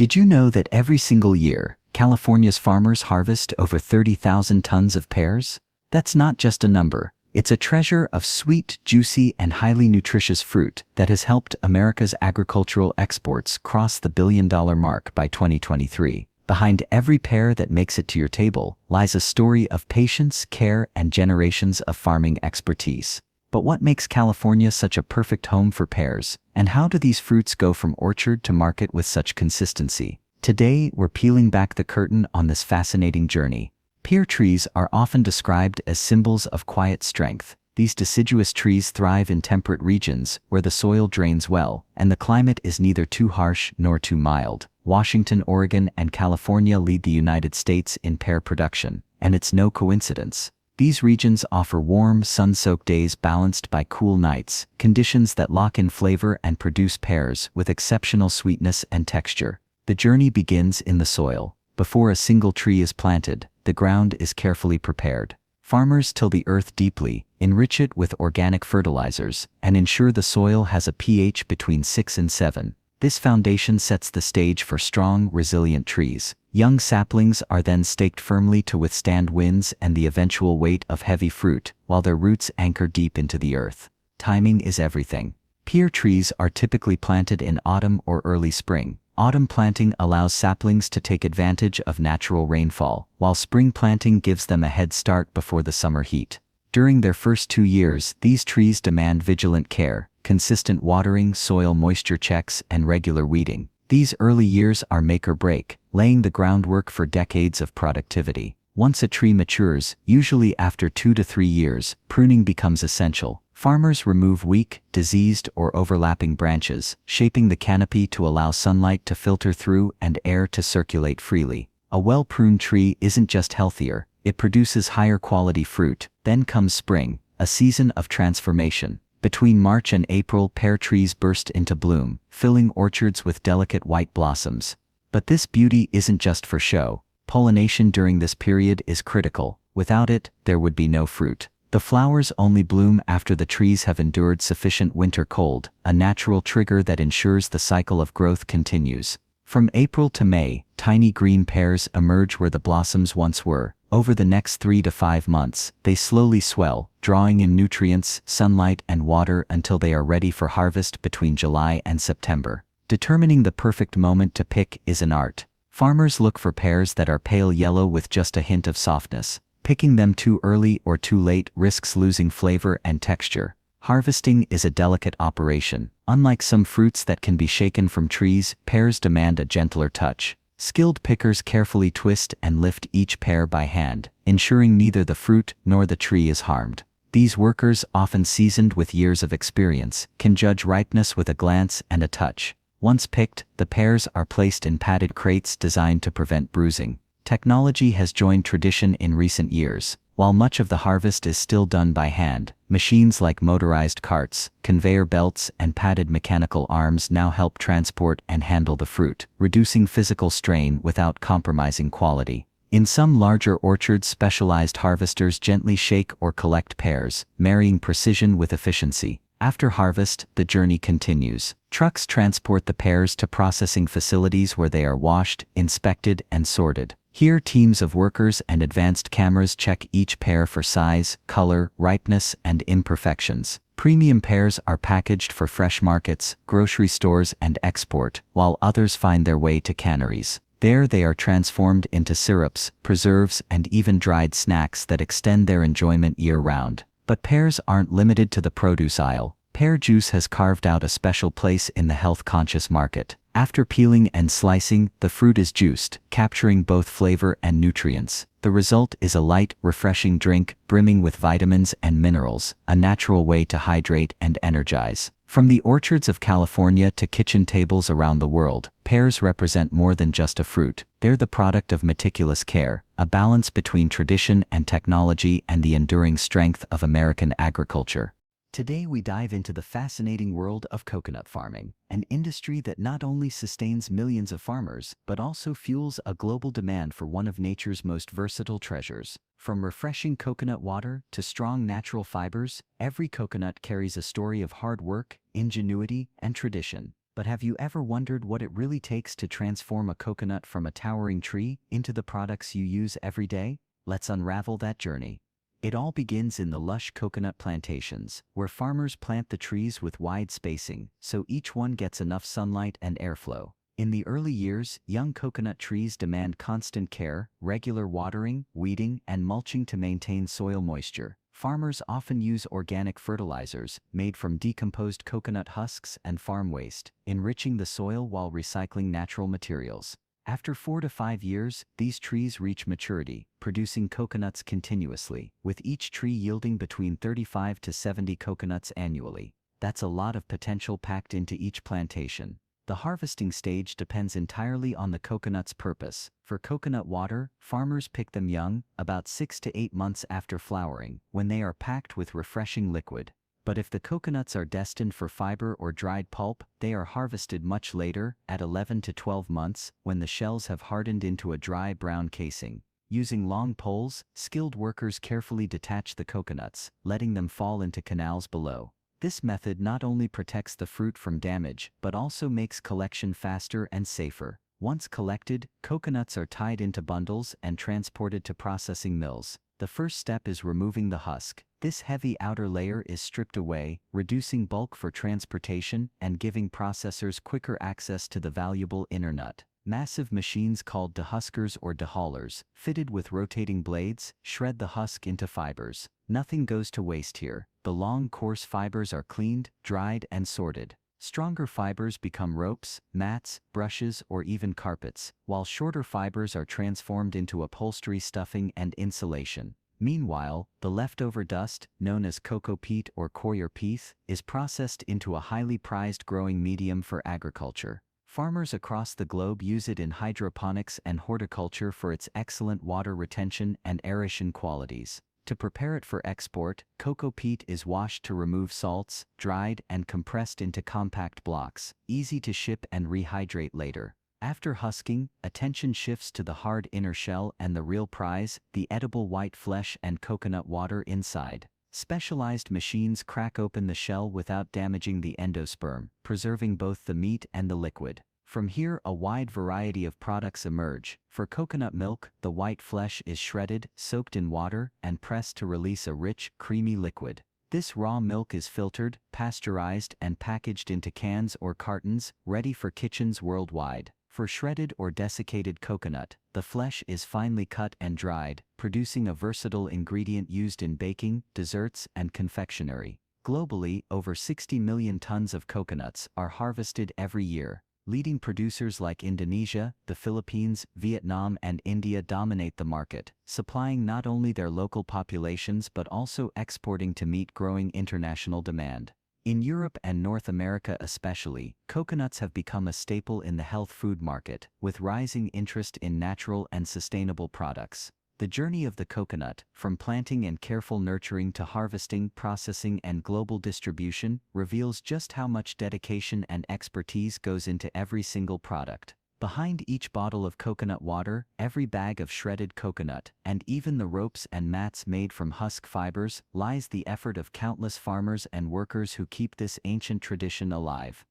Did you know that every single year, California's farmers harvest over 30,000 tons of pears? That's not just a number. It's a treasure of sweet, juicy, and highly nutritious fruit that has helped America's agricultural exports cross the billion-dollar mark by 2023. Behind every pear that makes it to your table lies a story of patience, care, and generations of farming expertise. But what makes California such a perfect home for pears, and how do these fruits go from orchard to market with such consistency? Today, we're peeling back the curtain on this fascinating journey. Pear trees are often described as symbols of quiet strength. These deciduous trees thrive in temperate regions where the soil drains well, and the climate is neither too harsh nor too mild. Washington, Oregon, and California lead the United States in pear production, and it's no coincidence. These regions offer warm, sun-soaked days balanced by cool nights, conditions that lock in flavor and produce pears with exceptional sweetness and texture. The journey begins in the soil. Before a single tree is planted, the ground is carefully prepared. Farmers till the earth deeply, enrich it with organic fertilizers, and ensure the soil has a pH between 6 and 7. This foundation sets the stage for strong, resilient trees. Young saplings are then staked firmly to withstand winds and the eventual weight of heavy fruit, while their roots anchor deep into the earth. Timing is everything. Pear trees are typically planted in autumn or early spring. Autumn planting allows saplings to take advantage of natural rainfall, while spring planting gives them a head start before the summer heat. During their first 2 years, these trees demand vigilant care, consistent watering, soil moisture checks, and regular weeding. These early years are make or break, laying the groundwork for decades of productivity. Once a tree matures, usually after 2 to 3 years, pruning becomes essential. Farmers remove weak, diseased, or overlapping branches, shaping the canopy to allow sunlight to filter through and air to circulate freely. A well-pruned tree isn't just healthier, it produces higher quality fruit. Then comes spring, a season of transformation. Between March and April, pear trees burst into bloom, filling orchards with delicate white blossoms. But this beauty isn't just for show. Pollination during this period is critical. Without it, there would be no fruit. The flowers only bloom after the trees have endured sufficient winter cold, a natural trigger that ensures the cycle of growth continues. From April to May, tiny green pears emerge where the blossoms once were. Over the next 3 to 5 months, they slowly swell, drawing in nutrients, sunlight, and water until they are ready for harvest between July and September. Determining the perfect moment to pick is an art. Farmers look for pears that are pale yellow with just a hint of softness. Picking them too early or too late risks losing flavor and texture. Harvesting is a delicate operation. Unlike some fruits that can be shaken from trees, pears demand a gentler touch. Skilled pickers carefully twist and lift each pear by hand, ensuring neither the fruit nor the tree is harmed. These workers, often seasoned with years of experience, can judge ripeness with a glance and a touch. Once picked, the pears are placed in padded crates designed to prevent bruising. Technology has joined tradition in recent years. While much of the harvest is still done by hand, machines like motorized carts, conveyor belts, and padded mechanical arms now help transport and handle the fruit, reducing physical strain without compromising quality. In some larger orchards, specialized harvesters gently shake or collect pears, marrying precision with efficiency. After harvest, the journey continues. Trucks transport the pears to processing facilities where they are washed, inspected, and sorted. Here, teams of workers and advanced cameras check each pear for size, color, ripeness, and imperfections. Premium pears are packaged for fresh markets, grocery stores, and export, while others find their way to canneries. There they are transformed into syrups, preserves, and even dried snacks that extend their enjoyment year-round. But pears aren't limited to the produce aisle. Pear juice has carved out a special place in the health-conscious market. After peeling and slicing, the fruit is juiced, capturing both flavor and nutrients. The result is a light, refreshing drink, brimming with vitamins and minerals, a natural way to hydrate and energize. From the orchards of California to kitchen tables around the world, pears represent more than just a fruit. They're the product of meticulous care, a balance between tradition and technology, and the enduring strength of American agriculture. Today we dive into the fascinating world of coconut farming, an industry that not only sustains millions of farmers, but also fuels a global demand for one of nature's most versatile treasures. From refreshing coconut water to strong natural fibers, every coconut carries a story of hard work, ingenuity, and tradition. But have you ever wondered what it really takes to transform a coconut from a towering tree into the products you use every day? Let's unravel that journey. It all begins in the lush coconut plantations, where farmers plant the trees with wide spacing, so each one gets enough sunlight and airflow. In the early years, young coconut trees demand constant care, regular watering, weeding, and mulching to maintain soil moisture. Farmers often use organic fertilizers, made from decomposed coconut husks and farm waste, enriching the soil while recycling natural materials. After 4 to 5 years, these trees reach maturity, producing coconuts continuously, with each tree yielding between 35 to 70 coconuts annually. That's a lot of potential packed into each plantation. The harvesting stage depends entirely on the coconut's purpose. For coconut water, farmers pick them young, about 6 to 8 months after flowering, when they are packed with refreshing liquid. But if the coconuts are destined for fiber or dried pulp, they are harvested much later, at 11 to 12 months, when the shells have hardened into a dry brown casing. Using long poles, skilled workers carefully detach the coconuts, letting them fall into canals below. This method not only protects the fruit from damage, but also makes collection faster and safer. Once collected, coconuts are tied into bundles and transported to processing mills. The first step is removing the husk. This heavy outer layer is stripped away, reducing bulk for transportation and giving processors quicker access to the valuable inner nut. Massive machines called dehuskers or dehullers, fitted with rotating blades, shred the husk into fibers. Nothing goes to waste here. The long, coarse fibers are cleaned, dried, and sorted. Stronger fibers become ropes, mats, brushes, or even carpets, while shorter fibers are transformed into upholstery, stuffing, and insulation. Meanwhile, the leftover dust, known as cocoa peat or coir pith, is processed into a highly prized growing medium for agriculture. Farmers across the globe use it in hydroponics and horticulture for its excellent water retention and aeration qualities. To prepare it for export, cocoa peat is washed to remove salts, dried, and compressed into compact blocks, easy to ship and rehydrate later. After husking, attention shifts to the hard inner shell and the real prize, the edible white flesh and coconut water inside. Specialized machines crack open the shell without damaging the endosperm, preserving both the meat and the liquid. From here, a wide variety of products emerge. For coconut milk, the white flesh is shredded, soaked in water, and pressed to release a rich, creamy liquid. This raw milk is filtered, pasteurized, and packaged into cans or cartons, ready for kitchens worldwide. For shredded or desiccated coconut, the flesh is finely cut and dried, producing a versatile ingredient used in baking, desserts, and confectionery. Globally, over 60 million tons of coconuts are harvested every year. Leading producers like Indonesia, the Philippines, Vietnam, and India dominate the market, supplying not only their local populations but also exporting to meet growing international demand. In Europe and North America especially, coconuts have become a staple in the health food market, with rising interest in natural and sustainable products. The journey of the coconut, from planting and careful nurturing to harvesting, processing, and global distribution, reveals just how much dedication and expertise goes into every single product. Behind each bottle of coconut water, every bag of shredded coconut, and even the ropes and mats made from husk fibers, lies the effort of countless farmers and workers who keep this ancient tradition alive.